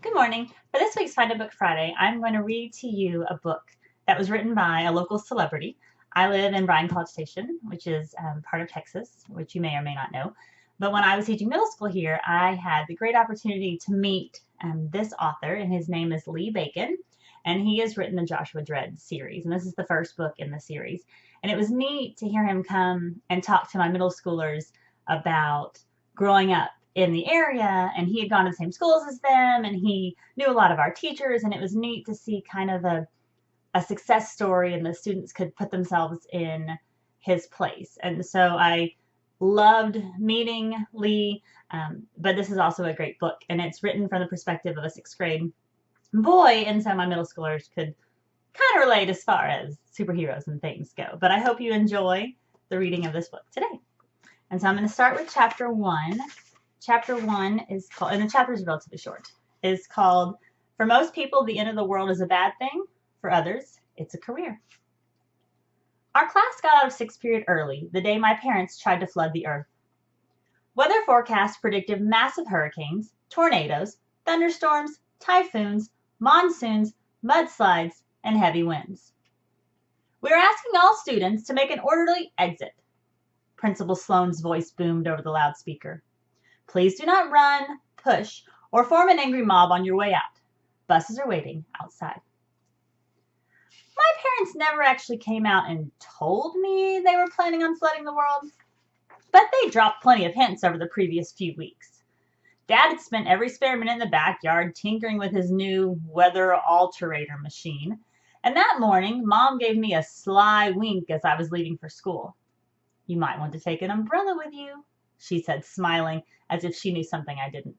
Good morning. For this week's Find a Book Friday, I'm going to read to you a book that was written by a local celebrity. I live in Bryan College Station, which is part of Texas, which you may or may not know. But when I was teaching middle school here, I had the great opportunity to meet this author, and his name is Lee Bacon, and he has written the Joshua Dredd series, and this is the first book in the series. And it was neat to hear him come and talk to my middle schoolers about growing up in the area, and he had gone to the same schools as them, and he knew a lot of our teachers, and it was neat to see kind of a success story, and the students could put themselves in his place. And so I loved meeting Lee, but this is also a great book, and it's written from the perspective of a sixth grade boy, and so my middle schoolers could kind of relate as far as superheroes and things go. But I hope you enjoy the reading of this book today. And so I'm going to start with chapter 1. Chapter 1 is called, and the chapter is relatively short, is called, For Most People, the End of the World is a Bad Thing. For others, it's a career. Our class got out of sixth period early, the day my parents tried to flood the earth. Weather forecasts predicted massive hurricanes, tornadoes, thunderstorms, typhoons, monsoons, mudslides, and heavy winds. We are asking all students to make an orderly exit. Principal Sloane's voice boomed over the loudspeaker. Please do not run, push, or form an angry mob on your way out. Buses are waiting outside. My parents never actually came out and told me they were planning on flooding the world, but they dropped plenty of hints over the previous few weeks. Dad had spent every spare minute in the backyard tinkering with his new weather alterator machine, and that morning Mom gave me a sly wink as I was leaving for school. You might want to take an umbrella with you, she said, smiling as if she knew something I didn't.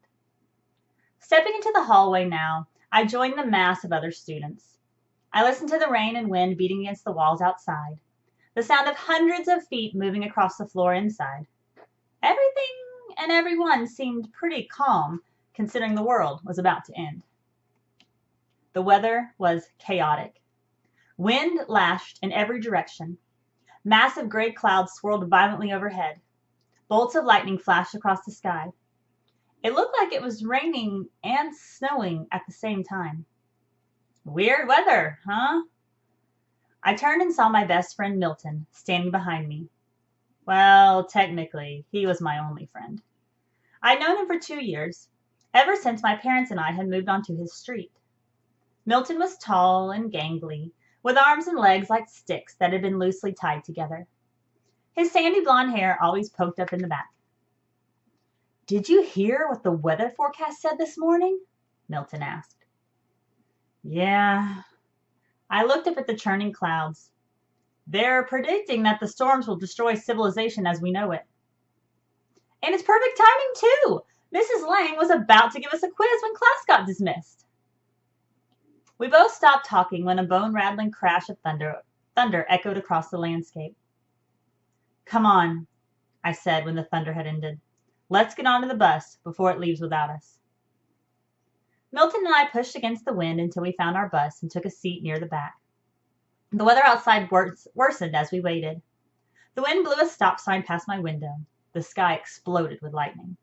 Stepping into the hallway now, I joined the mass of other students. I listened to the rain and wind beating against the walls outside, the sound of hundreds of feet moving across the floor inside. Everything and everyone seemed pretty calm, considering the world was about to end. The weather was chaotic. Wind lashed in every direction. Massive gray clouds swirled violently overhead. Bolts of lightning flashed across the sky. It looked like it was raining and snowing at the same time. Weird weather, huh? I turned and saw my best friend Milton standing behind me. Well, technically, he was my only friend. I'd known him for 2 years, ever since my parents and I had moved onto his street. Milton was tall and gangly, with arms and legs like sticks that had been loosely tied together. His sandy blonde hair always poked up in the back. Did you hear what the weather forecast said this morning? Milton asked. Yeah. I looked up at the churning clouds. They're predicting that the storms will destroy civilization as we know it. And it's perfect timing, too. Mrs. Lang was about to give us a quiz when class got dismissed. We both stopped talking when a bone-rattling crash of thunder echoed across the landscape. Come on, I said when the thunder had ended. Let's get onto the bus before it leaves without us. Milton and I pushed against the wind until we found our bus and took a seat near the back. The weather outside worsened as we waited. The wind blew a stop sign past my window. The sky exploded with lightning.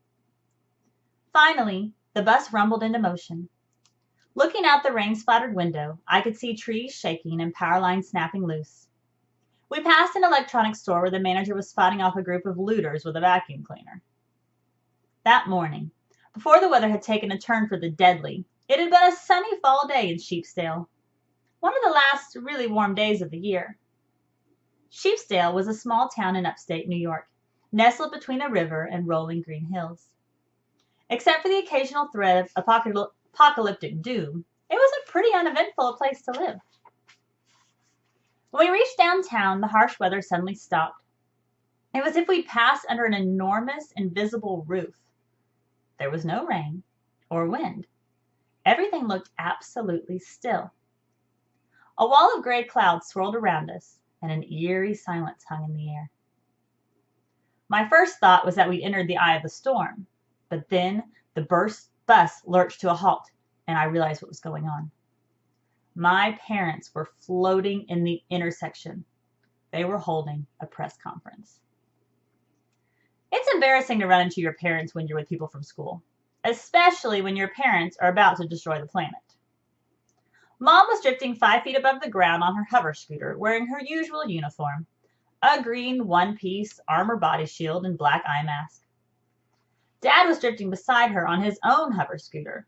Finally, the bus rumbled into motion. Looking out the rain-splattered window, I could see trees shaking and power lines snapping loose. We passed an electronics store where the manager was fighting off a group of looters with a vacuum cleaner. That morning, before the weather had taken a turn for the deadly, it had been a sunny fall day in Sheepsdale, one of the last really warm days of the year. Sheepsdale was a small town in upstate New York, nestled between a river and rolling green hills. Except for the occasional threat of apocalyptic doom, it was a pretty uneventful place to live. When we reached downtown, the harsh weather suddenly stopped. It was as if we'd passed under an enormous, invisible roof. There was no rain or wind. Everything looked absolutely still. A wall of gray clouds swirled around us, and an eerie silence hung in the air. My first thought was that we'd entered the eye of the storm, but then the bus lurched to a halt, and I realized what was going on. My parents were floating in the intersection. They were holding a press conference. It's embarrassing to run into your parents when you're with people from school. especially when your parents are about to destroy the planet. Mom was drifting 5 feet above the ground on her hover scooter, wearing her usual uniform, a green one-piece armor body shield and black eye mask. Dad was drifting beside her on his own hover scooter.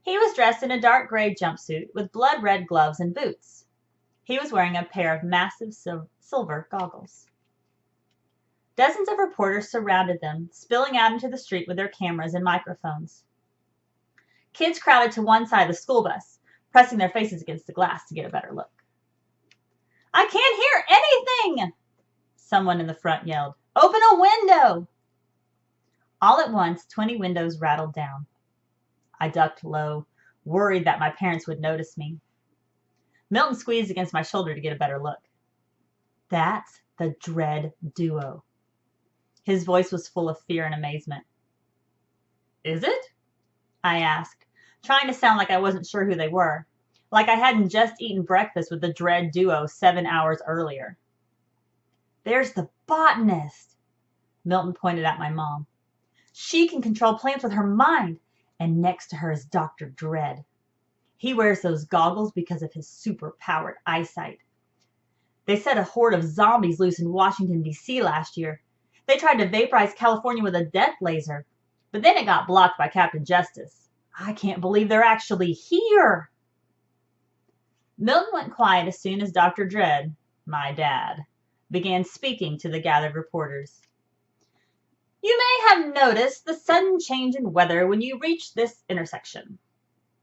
He was dressed in a dark gray jumpsuit with blood-red gloves and boots. He was wearing a pair of massive silver goggles. Dozens of reporters surrounded them, spilling out into the street with their cameras and microphones. Kids crowded to one side of the school bus, pressing their faces against the glass to get a better look. "I can't hear anything!" someone in the front yelled. "Open a window!" All at once, 20 windows rattled down. I ducked low, worried that my parents would notice me. Milton squeezed against my shoulder to get a better look. "That's the Dread Duo." His voice was full of fear and amazement. "Is it?" I asked, trying to sound like I wasn't sure who they were, like I hadn't just eaten breakfast with the Dread Duo 7 hours earlier. "There's the botanist," Milton pointed at my mom. "She can control plants with her mind, and next to her is Dr. Dread. He wears those goggles because of his super-powered eyesight. They set a horde of zombies loose in Washington, D.C. last year. They tried to vaporize California with a death laser, but then it got blocked by Captain Justice. I can't believe they're actually here." Milton went quiet as soon as Dr. Dread, my dad, began speaking to the gathered reporters. "You may have noticed the sudden change in weather when you reach this intersection."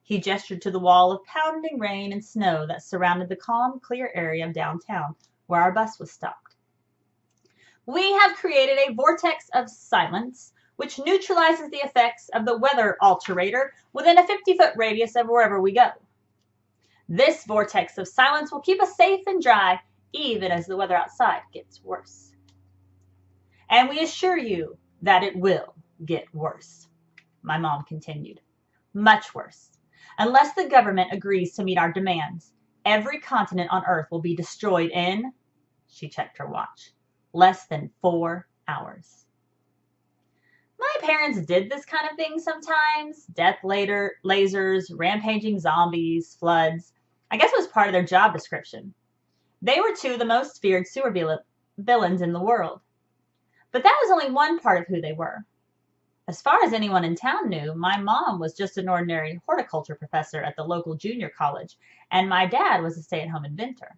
He gestured to the wall of pounding rain and snow that surrounded the calm, clear area of downtown where our bus was stopped. "We have created a vortex of silence which neutralizes the effects of the weather alterator within a 50-foot radius of wherever we go. This vortex of silence will keep us safe and dry even as the weather outside gets worse. And we assure you that it will get worse," my mom continued. "Much worse. Unless the government agrees to meet our demands, every continent on Earth will be destroyed in," she checked her watch, "less than 4 hours." My parents did this kind of thing sometimes. Death lasers, rampaging zombies, floods. I guess it was part of their job description. They were two of the most feared sewer villains in the world. But that was only one part of who they were. As far as anyone in town knew, my mom was just an ordinary horticulture professor at the local junior college, and my dad was a stay-at-home inventor.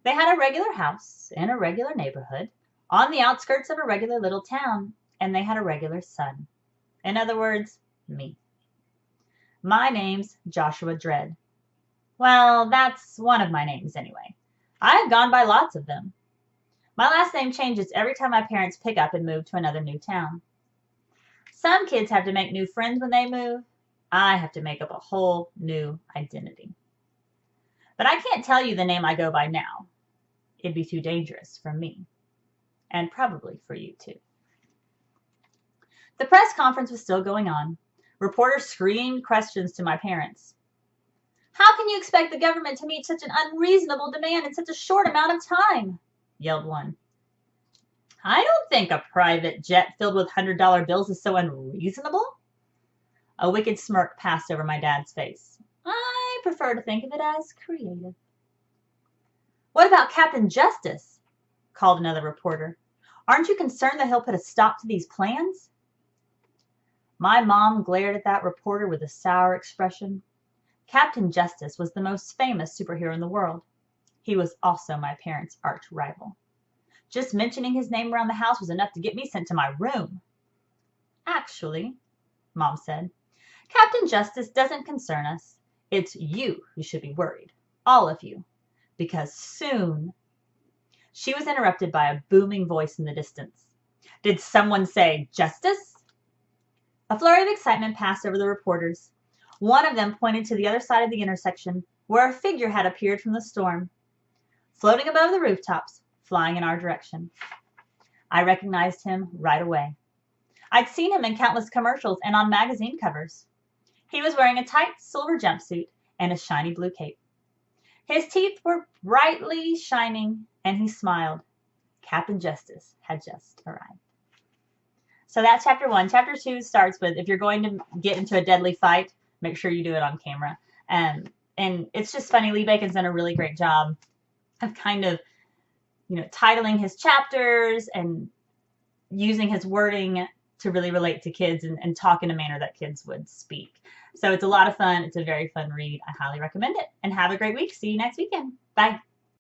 They had a regular house in a regular neighborhood, on the outskirts of a regular little town, and they had a regular son. In other words, me. My name's Joshua Dread. Well, that's one of my names anyway. I've gone by lots of them. My last name changes every time my parents pick up and move to another new town. Some kids have to make new friends when they move. I have to make up a whole new identity. But I can't tell you the name I go by now. It'd be too dangerous for me. And probably for you too. The press conference was still going on. Reporters screamed questions to my parents. "How can you expect the government to meet such an unreasonable demand in such a short amount of time?" yelled one. "I don't think a private jet filled with $100 bills is so unreasonable." A wicked smirk passed over my dad's face. I prefer to think of it as creative. "What about Captain Justice?" called another reporter. "Aren't you concerned that he'll put a stop to these plans?" My mom glared at that reporter with a sour expression. Captain Justice was the most famous superhero in the world. He was also my parents' arch rival. Just mentioning his name around the house was enough to get me sent to my room. "Actually," Mom said, "Captain Justice doesn't concern us. It's you who should be worried. All of you. Because soon—" She was interrupted by a booming voice in the distance. "Did someone say justice?" A flurry of excitement passed over the reporters. One of them pointed to the other side of the intersection, where a figure had appeared from the storm, floating above the rooftops, flying in our direction. I recognized him right away. I'd seen him in countless commercials and on magazine covers. He was wearing a tight silver jumpsuit and a shiny blue cape. His teeth were brightly shining, and he smiled. Captain Justice had just arrived. So that's chapter 1. Chapter 2 starts with, if you're going to get into a deadly fight, make sure you do it on camera. And it's just funny. Lee Bacon's done a really great job of kind of, titling his chapters and using his wording to really relate to kids and talk in a manner that kids would speak. So it's a lot of fun. It's a very fun read. I highly recommend it. And have a great week. See you next weekend. Bye.